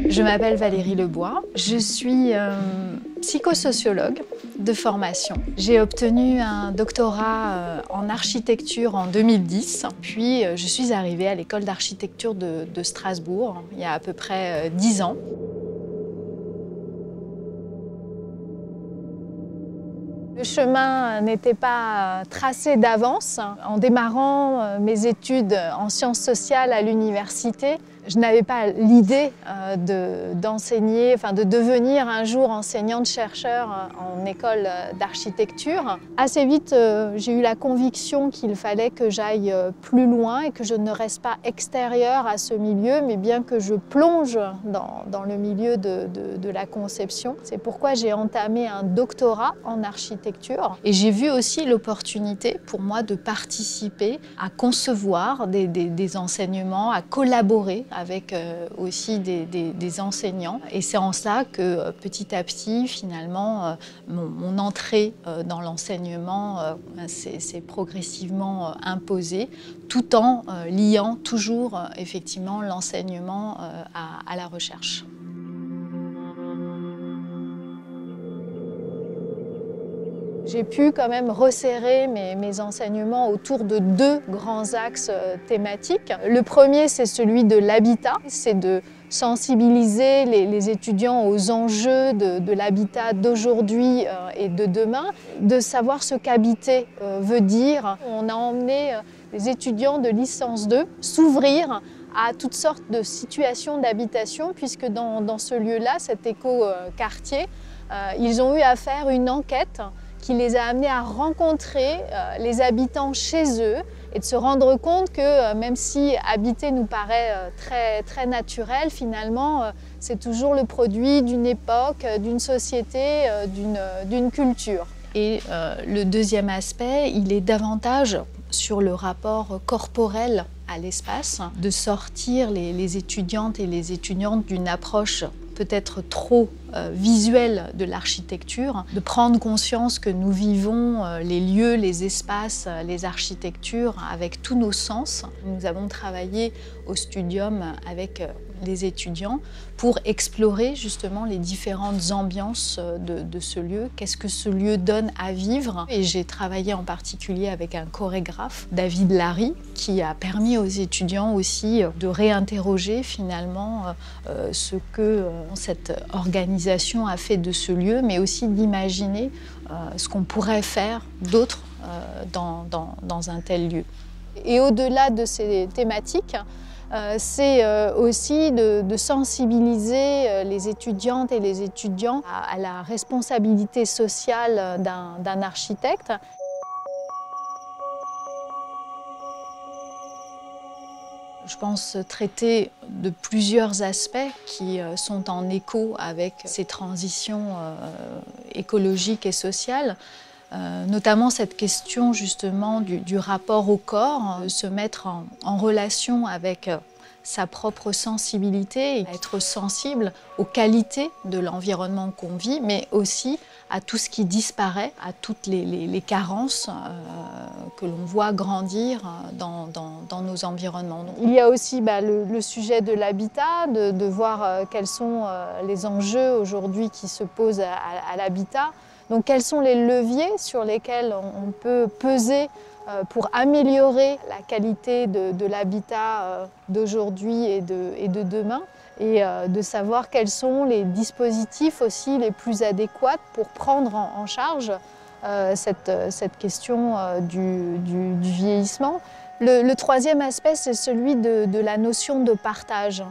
Je m'appelle Valérie Lebois, je suis psychosociologue de formation. J'ai obtenu un doctorat en architecture en 2010, puis je suis arrivée à l'école d'architecture de Strasbourg il y a à peu près 10 ans. Le chemin n'était pas tracé d'avance. En démarrant mes études en sciences sociales à l'université, je n'avais pas l'idée d'enseigner, de devenir un jour enseignante-chercheur en école d'architecture. Assez vite, j'ai eu la conviction qu'il fallait que j'aille plus loin et que je ne reste pas extérieure à ce milieu, mais bien que je plonge dans le milieu de la conception. C'est pourquoi j'ai entamé un doctorat en architecture. Et j'ai vu aussi l'opportunité pour moi de participer à concevoir des enseignements, à collaborer avec aussi des enseignants. Et c'est en cela que petit à petit, finalement, mon entrée dans l'enseignement s'est progressivement imposée, tout en liant toujours effectivement l'enseignement à la recherche. J'ai pu quand même resserrer mes enseignements autour de deux grands axes thématiques. Le premier, c'est celui de l'habitat, c'est de sensibiliser les étudiants aux enjeux de l'habitat d'aujourd'hui et de demain, de savoir ce qu'habiter veut dire. On a emmené les étudiants de licence 2 s'ouvrir à toutes sortes de situations d'habitation, puisque dans ce lieu-là, cet éco-quartier, ils ont eu à faire une enquête qui les a amenés à rencontrer les habitants chez eux et de se rendre compte que même si habiter nous paraît très naturel, finalement, c'est toujours le produit d'une époque, d'une société, d'une culture. Et le deuxième aspect, il est davantage sur le rapport corporel à l'espace, de sortir les étudiantes et les étudiantes d'une approche peut-être trop visuelle de l'architecture, de prendre conscience que nous vivons les lieux, les espaces, les architectures avec tous nos sens. Nous avons travaillé au Studium avec les étudiants pour explorer justement les différentes ambiances de ce lieu, qu'est-ce que ce lieu donne à vivre. Et j'ai travaillé en particulier avec un chorégraphe, David Larry, qui a permis aux étudiants aussi de réinterroger finalement ce que cette organisation a fait de ce lieu, mais aussi d'imaginer ce qu'on pourrait faire d'autre dans un tel lieu. Et au-delà de ces thématiques, c'est aussi de sensibiliser les étudiantes et les étudiants à la responsabilité sociale d'un architecte. Je pense traiter de plusieurs aspects qui sont en écho avec ces transitions écologiques et sociales. Notamment cette question justement du rapport au corps, se mettre en relation avec sa propre sensibilité, et être sensible aux qualités de l'environnement qu'on vit, mais aussi à tout ce qui disparaît, à toutes les carences que l'on voit grandir dans nos environnements. Il y a aussi le sujet de l'habitat, de voir quels sont les enjeux aujourd'hui qui se posent à l'habitat. Donc quels sont les leviers sur lesquels on peut peser pour améliorer la qualité de l'habitat d'aujourd'hui et de demain, et de savoir quels sont les dispositifs aussi les plus adéquats pour prendre en charge cette question du vieillissement. Le troisième aspect, c'est celui de la notion de partage.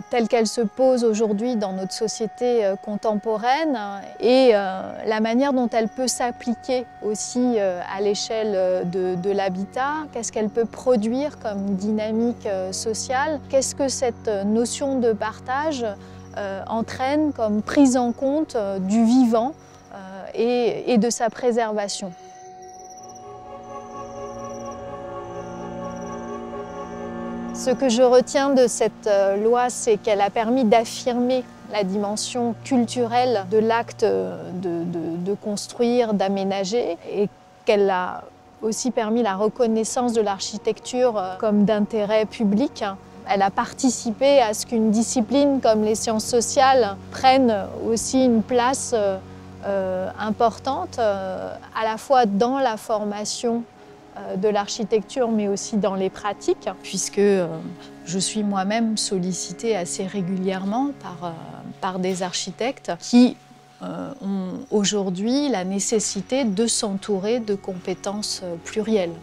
Telle qu'elle se pose aujourd'hui dans notre société contemporaine, et la manière dont elle peut s'appliquer aussi à l'échelle de l'habitat, qu'est-ce qu'elle peut produire comme dynamique sociale, qu'est-ce que cette notion de partage entraîne comme prise en compte du vivant et de sa préservation. Ce que je retiens de cette loi, c'est qu'elle a permis d'affirmer la dimension culturelle de l'acte de construire, d'aménager, et qu'elle a aussi permis la reconnaissance de l'architecture comme d'intérêt public. Elle a participé à ce qu'une discipline comme les sciences sociales prenne aussi une place importante, à la fois dans la formation de l'architecture, mais aussi dans les pratiques, puisque je suis moi-même sollicitée assez régulièrement par des architectes qui ont aujourd'hui la nécessité de s'entourer de compétences plurielles.